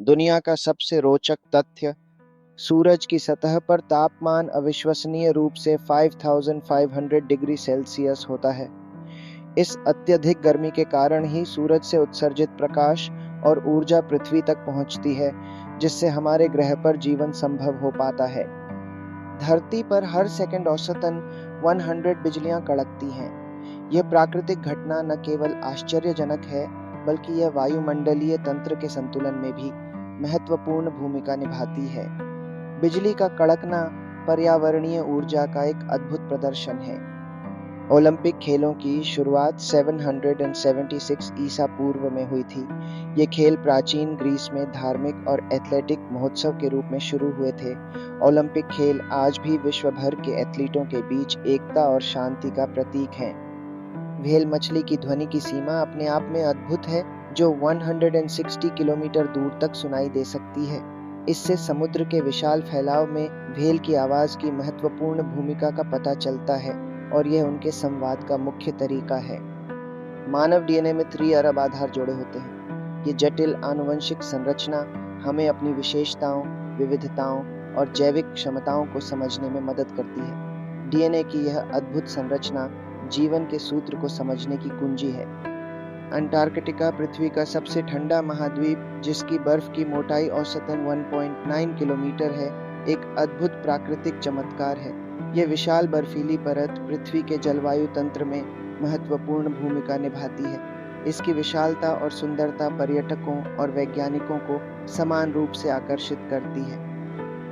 दुनिया का सबसे रोचक तथ्य, सूरज की सतह पर तापमान अविश्वसनीय रूप से 5500 डिग्री सेल्सियस होता है। इस अत्यधिक गर्मी के कारण ही सूरज से उत्सर्जित प्रकाश और ऊर्जा पृथ्वी तक पहुंचती है, जिससे हमारे ग्रह पर जीवन संभव हो पाता है। धरती पर हर सेकंड औसतन 100 बिजलियां कड़कती हैं। यह प्राकृतिक घटना न केवल आश्चर्यजनक है, बल्कि यह वायुमंडलीय तंत्र के संतुलन में भी महत्वपूर्ण भूमिका निभाती है। बिजली का कड़कना पर्यावरणीय ऊर्जा का एक अद्भुत प्रदर्शन है। ओलंपिक खेलों की शुरुआत 776 ईसा पूर्व में हुई थी। ये खेल प्राचीन ग्रीस में धार्मिक और एथलेटिक महोत्सव के रूप में शुरू हुए थे। ओलंपिक खेल आज भी विश्व भर के एथलीटों के बीच एकता और शांति का प्रतीक हैं। व्हेल मछली की ध्वनि की सीमा अपने आप में अद्भुत है, जो 160 किलोमीटर दूर तक सुनाई दे सकती है। इससे समुद्र के विशाल फैलाव में व्हेल की आवाज की महत्वपूर्ण भूमिका का पता चलता है, और यह उनके संवाद का मुख्य तरीका है। मानव डीएनए में 3 अरब आधार जोड़े होते हैं। ये जटिल आनुवंशिक संरचना हमें अपनी विशेषताओं, विविधताओं और जैविक क्षमताओं को समझने में मदद करती है। डीएनए की यह अद्भुत संरचना जीवन के सूत्र को समझने की कुंजी है। अंटार्कटिका पृथ्वी का सबसे ठंडा महाद्वीप, जिसकी बर्फ की मोटाई औसतन 1.9 किलोमीटर है, एक अद्भुत प्राकृतिक चमत्कार है। यह विशाल बर्फीली परत पृथ्वी के जलवायु तंत्र में महत्वपूर्ण भूमिका निभाती है। इसकी विशालता और सुंदरता पर्यटकों और वैज्ञानिकों को समान रूप से आकर्षित करती है।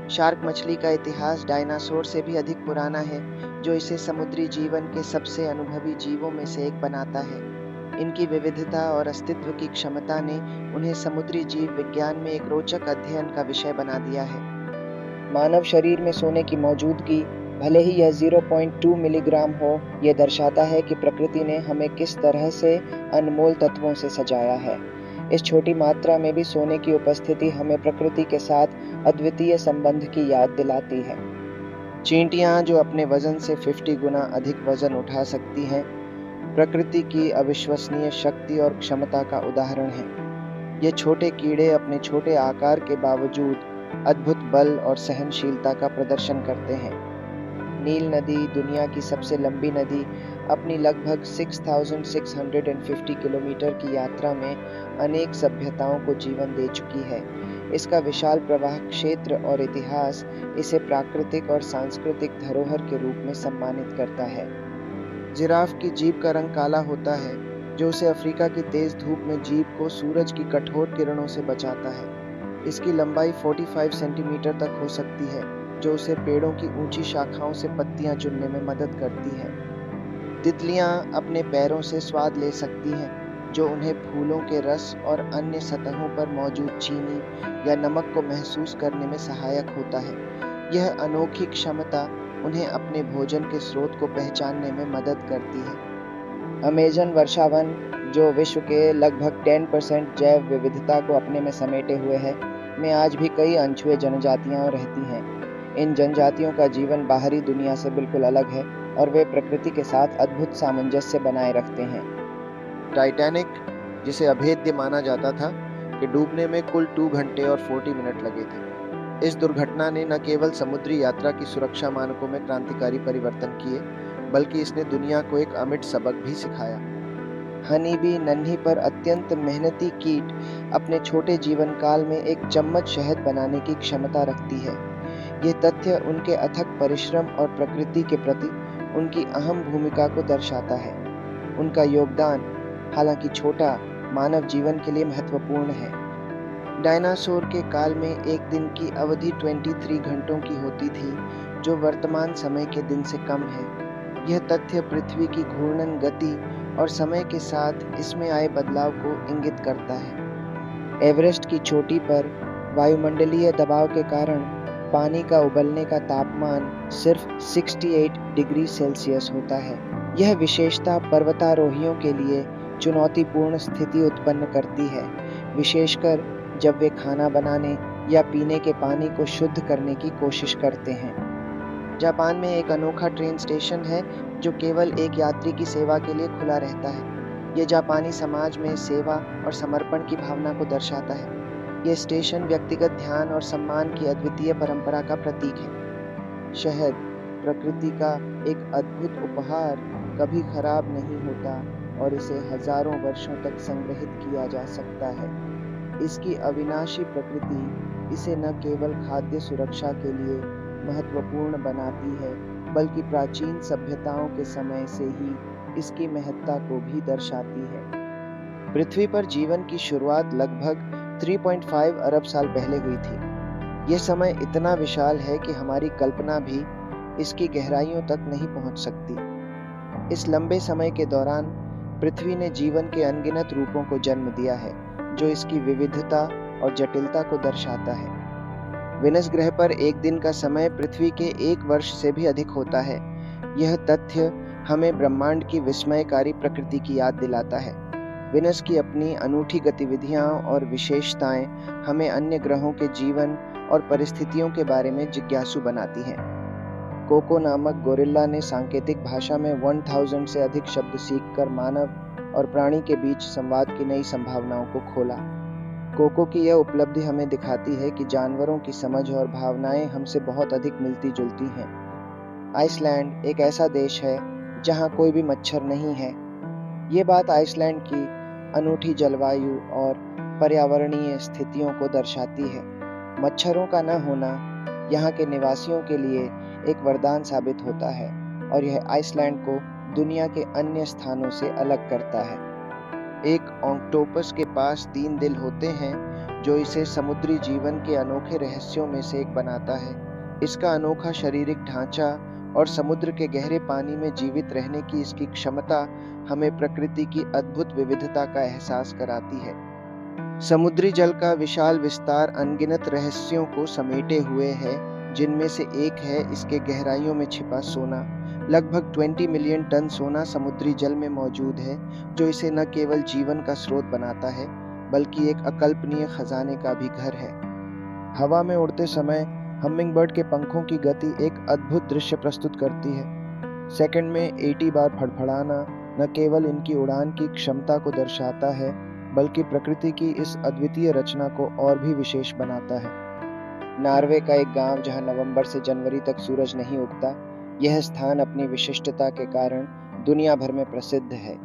शार्क मछली का इतिहास डायनासोर से भी अधिक पुराना है, जो इसे समुद्री जीवन के सबसे अनुभवी जीवों में से एक बनाता है। इनकी विविधता और अस्तित्व की क्षमता ने उन्हें समुद्री जीव विज्ञान में एक रोचक अध्ययन का विषय बना दिया है। मानव शरीर में सोने की मौजूदगी, भले ही यह 0.2 मिलीग्राम हो, यह दर्शाता है कि प्रकृति ने हमें किस तरह से अनमोल तत्वों से सजाया है। इस छोटी मात्रा में भी सोने की उपस्थिति हमें प्रकृति के साथ अद्वितीय संबंध की याद दिलाती है। चींटियां, जो अपने वजन से 50 गुना अधिक वजन उठा सकती हैं, प्रकृति की अविश्वसनीय शक्ति और क्षमता का उदाहरण है। ये छोटे कीड़े अपने छोटे आकार के बावजूद अद्भुत बल और सहनशीलता का प्रदर्शन करते हैं। नील नदी, दुनिया की सबसे लंबी नदी, अपनी लगभग 6650 किलोमीटर की यात्रा में अनेक सभ्यताओं को जीवन दे चुकी है। इसका विशाल प्रवाह क्षेत्र और इतिहास इसे प्राकृतिक और सांस्कृतिक धरोहर के रूप में सम्मानित करता है। जिराफ की जीभ का रंग काला होता है, जो उसे अफ्रीका की तेज धूप में जीभ को सूरज की कठोर किरणों से बचाता है। इसकी लंबाई 45 सेंटीमीटर तक हो सकती है, जो उसे पेड़ों की ऊंची शाखाओं से पत्तियां चुनने में मदद करती है। तितलियां अपने पैरों से स्वाद ले सकती हैं, जो उन्हें फूलों के रस और अन्य सतहों पर मौजूद चीनी या नमक को महसूस करने में सहायक होता है। यह अनोखी क्षमता उन्हें अपने भोजन के स्रोत को पहचानने में मदद करती है। अमेज़न वर्षावन, जो विश्व के लगभग 10% जैव विविधता को अपने में समेटे हुए है, में आज भी कई अनछुए जनजातियां रहती हैं। इन जनजातियों का जीवन बाहरी दुनिया से बिल्कुल अलग है, और वे प्रकृति के साथ अद्भुत सामंजस्य बनाए रखते हैं। टाइटैनिक, जिसे अभेद्य माना जाता था, कि डूबने में कुल 2 घंटे और 40 मिनट लगे थे। इस दुर्घटना ने न केवल समुद्री यात्रा की सुरक्षा मानकों में क्रांतिकारी परिवर्तन किए, बल्कि इसने दुनिया को एक अमिट सबक भी सिखाया। हनी बी, नन्ही पर अत्यंत मेहनती कीट, अपने छोटे जीवन काल में 1 चम्मच शहद बनाने की क्षमता रखती है। ये तथ्य उनके अथक परिश्रम और प्रकृति के प्रति उनकी अहम भूमिका को दर्शाता है। उनका योगदान, हालांकि छोटा, मानव जीवन के लिए महत्वपूर्ण है। डायनासोर के काल में एक दिन की अवधि 23 घंटों की होती थी, जो वर्तमान समय के दिन से कम है। यह तथ्य पृथ्वी की घूर्णन गति और समय के साथ इसमें आए बदलाव को इंगित करता है। एवरेस्ट की चोटी पर वायुमंडलीय दबाव के कारण पानी का उबलने का तापमान सिर्फ 68 डिग्री सेल्सियस होता है। यह विशेषता पर्वतारोहियों के लिए चुनौतीपूर्ण स्थिति उत्पन्न करती है, विशेषकर जब वे खाना बनाने या पीने के पानी को शुद्ध करने की कोशिश करते हैं। जापान में एक अनोखा ट्रेन स्टेशन है, जो केवल एक यात्री की सेवा के लिए खुला रहता है। यह जापानी समाज में सेवा और समर्पण की भावना को दर्शाता है। ये स्टेशन व्यक्तिगत ध्यान और सम्मान की अद्वितीय परंपरा का प्रतीक है। शहद, प्रकृति का एक अद्भुत उपहार, कभी खराब नहीं होता और इसे हजारों वर्षों तक संग्रहित किया जा सकता है। इसकी अविनाशी प्रकृति इसे न केवल खाद्य सुरक्षा के लिए महत्वपूर्ण बनाती है, बल्कि प्राचीन सभ्यताओं के समय से ही इसकी महत्ता को भी दर्शाती है। पृथ्वी पर जीवन की शुरुआत लगभग 3.5 अरब साल पहले हुई थी। यह समय इतना विशाल है कि हमारी कल्पना भी इसकी गहराइयों तक नहीं पहुंच सकती। इस लंबे समय के दौरान पृथ्वी ने जीवन के अनगिनत रूपों को जन्म दिया है, जो इसकी विविधता और जटिलता को दर्शाता है। वेनस ग्रह पर एक दिन का समय पृथ्वी के 1 वर्ष से भी अधिक होता है। यह तथ्य हमें ब्रह्मांड की विस्मयकारी प्रकृति की याद दिलाता है। वेनस की अपनी अनूठी गतिविधियां और विशेषताएं हमें अन्य ग्रहों के जीवन और परिस्थितियों के बारे में जिज्ञासु बनाती हैं। कोको नामक गोरिल्ला ने सांकेतिक भाषा में 1000 से अधिक शब्द सीखकर मानव और प्राणी के बीच संवाद की नई संभावनाओं को खोला। कोको की यह उपलब्धि हमें दिखाती है कि जानवरों की समझ और भावनाएं हमसे बहुत अधिक मिलती जुलती हैं। आइसलैंड एक ऐसा देश है जहां कोई भी मच्छर नहीं है। ये बात आइसलैंड की अनूठी जलवायु और पर्यावरणीय स्थितियों को दर्शाती है। मच्छरों का न होना यहाँ के निवासियों के लिए एक वरदान साबित होता है और यह आइसलैंड को दुनिया के अन्य स्थानों से अलग करता है। एक ऑक्टोपस के पास 3 दिल होते हैं, जो इसे समुद्री जीवन के अनोखे रहस्यों में से एक बनाता है। इसका अनोखा शारीरिक ढांचा और समुद्र के गहरे पानी में जीवित रहने की इसकी क्षमता हमें प्रकृति की अद्भुत विविधता का एहसास कराती है। समुद्री जल का विशाल विस्तार अनगिनत रहस्यों को समेटे हुए है, जिनमें से एक है इसके गहराइयों में छिपा सोना। लगभग 20 मिलियन टन सोना समुद्री जल में मौजूद है, जो इसे न केवल जीवन का स्रोत बनाता है, बल्कि एक अकल्पनीय खजाने का भी घर है। हवा में उड़ते समय हमिंगबर्ड के पंखों की गति एक अद्भुत दृश्य प्रस्तुत करती है। सेकंड में 80 बार फड़फड़ाना न केवल इनकी उड़ान की क्षमता को दर्शाता है, बल्कि प्रकृति की इस अद्वितीय रचना को और भी विशेष बनाता है। नॉर्वे का एक गांव जहां नवंबर से जनवरी तक सूरज नहीं उगता, यह स्थान अपनी विशिष्टता के कारण दुनिया भर में प्रसिद्ध है।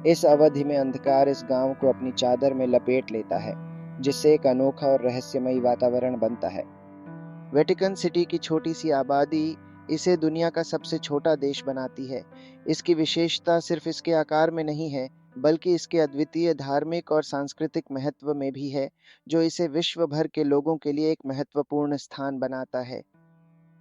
इस अवधि में अंधकार इस गांव को अपनी चादर में लपेट लेता है, जिससे एक अनोखा और रहस्यमयी वातावरण बनता है। वेटिकन सिटी की छोटी सी आबादी इसे दुनिया का सबसे छोटा देश बनाती है। इसकी विशेषता सिर्फ इसके आकार में नहीं है, बल्कि इसके अद्वितीय धार्मिक और सांस्कृतिक महत्व में भी है, जो इसे विश्व भर के लोगों के लिए एक महत्वपूर्ण स्थान बनाता है।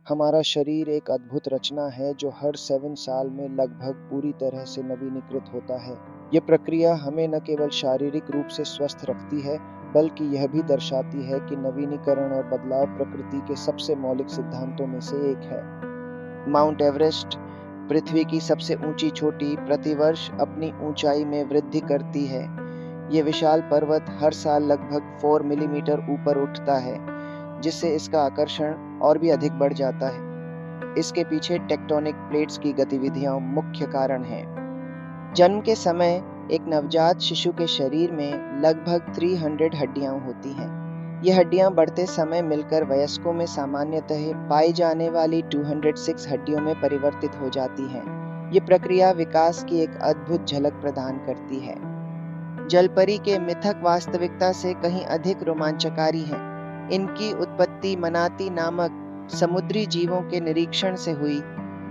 हमारा शरीर एक अद्भुत रचना है, जो हर 7 साल में लगभग पूरी तरह से नवीनीकृत होता है। ये प्रक्रिया हमें न केवल शारीरिक रूप से स्वस्थ रखती है, बल्कि यह भी दर्शाती है कि नवीनीकरण और बदलाव प्रकृति के सबसे मौलिक सिद्धांतों में से एक है। माउंट एवरेस्ट, पृथ्वी की सबसे ऊंची चोटी, प्रतिवर्ष अपनी ऊंचाई में वृद्धि करती है। ये विशाल पर्वत हर साल लगभग 4 मिलीमीटर ऊपर उठता है, जिससे इसका आकर्षण और भी अधिक बढ़ जाता है। इसके पीछे टेक्टोनिक प्लेट्स की गतिविधियां मुख्य कारण हैं। जन्म के समय एक नवजात शिशु के शरीर में लगभग 300 हड्डियां होती हैं। ये हड्डियां बढ़ते समय मिलकर वयस्कों में सामान्यतः पाई जाने वाली 206 हड्डियों में परिवर्तित हो जाती हैं। ये प्रक्रिया विकास की एक अद्भुत झलक प्रदान करती है। जलपरी के मिथक वास्तविकता से कहीं अधिक रोमांचकारी हैं। इनकी उत्पत्ति मनाती नामक समुद्री जीवों के निरीक्षण से हुई,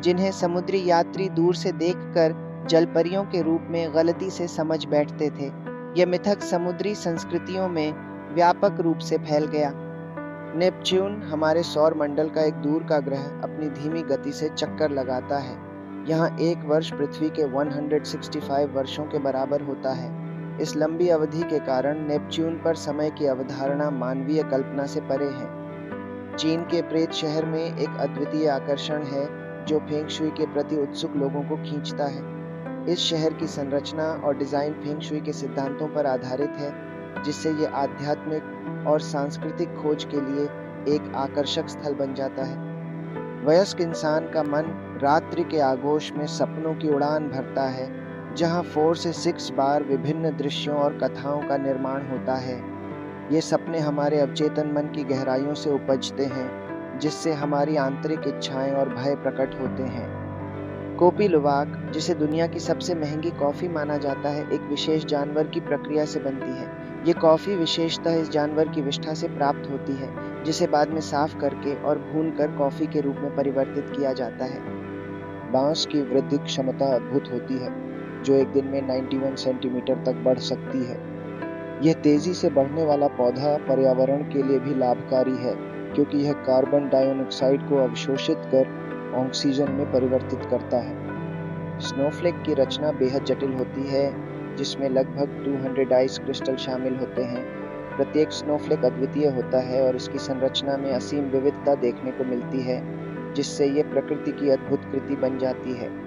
जिन्हें समुद्री यात्री दूर से देखकर जलपरियों के रूप में गलती से समझ बैठते थे। यह मिथक समुद्री संस्कृतियों में व्यापक रूप से फैल गया। नेपच्यून हमारे सौर मंडल का एक दूर का ग्रह अपनी धीमी गति से चक्कर लगाता है। यहाँ एक वर्ष पृथ्वी के 165 वर्षों के बराबर होता है। इस लंबी अवधि के कारण नेपच्यून पर समय की अवधारणा मानवीय कल्पना से परे है। चीन के प्रेत शहर में एक अद्वितीय आकर्षण है, जो फेंग शुई के प्रति उत्सुक लोगों को खींचता है। इस शहर की संरचना और डिजाइन फेंग शुई के सिद्धांतों पर आधारित है, जिससे ये आध्यात्मिक और सांस्कृतिक खोज के लिए एक आकर्षक स्थल बन जाता है। वयस्क इंसान का मन रात्रि के आगोश में सपनों की उड़ान भरता है, जहां 4 से 6 बार विभिन्न दृश्यों और कथाओं का निर्माण होता है। ये सपने हमारे अवचेतन मन की गहराइयों से उपजते हैं, जिससे हमारी आंतरिक इच्छाएं और भय प्रकट होते हैं। कोपी लुवाक, जिसे दुनिया की सबसे महंगी कॉफी माना जाता है, एक विशेष जानवर की प्रक्रिया से बनती है। ये कॉफी विशेषतः इस जानवर की विष्ठा से प्राप्त होती है, जिसे बाद में साफ करके और भूनकर कॉफी के रूप में परिवर्तित किया जाता है। बांस की वृद्धि क्षमता अद्भुत होती है, जो एक दिन में 91 सेंटीमीटर तक बढ़ सकती है। यह तेजी से बढ़ने वाला पौधा पर्यावरण के लिए भी लाभकारी है, क्योंकि यह कार्बन डाइऑक्साइड को अवशोषित कर ऑक्सीजन में परिवर्तित करता है। स्नोफ्लेक की रचना बेहद जटिल होती है, जिसमें लगभग 200 आइस क्रिस्टल शामिल होते हैं। प्रत्येक स्नोफ्लेक अद्वितीय होता है और इसकी संरचना में असीम विविधता देखने को मिलती है, जिससे ये प्रकृति की अद्भुत कृति बन जाती है।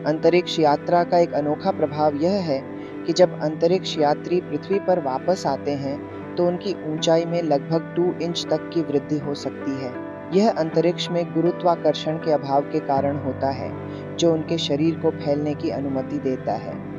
अंतरिक्ष यात्रा का एक अनोखा प्रभाव यह है कि जब अंतरिक्ष यात्री पृथ्वी पर वापस आते हैं, तो उनकी ऊंचाई में लगभग 2 इंच तक की वृद्धि हो सकती है। यह अंतरिक्ष में गुरुत्वाकर्षण के अभाव के कारण होता है, जो उनके शरीर को फैलने की अनुमति देता है।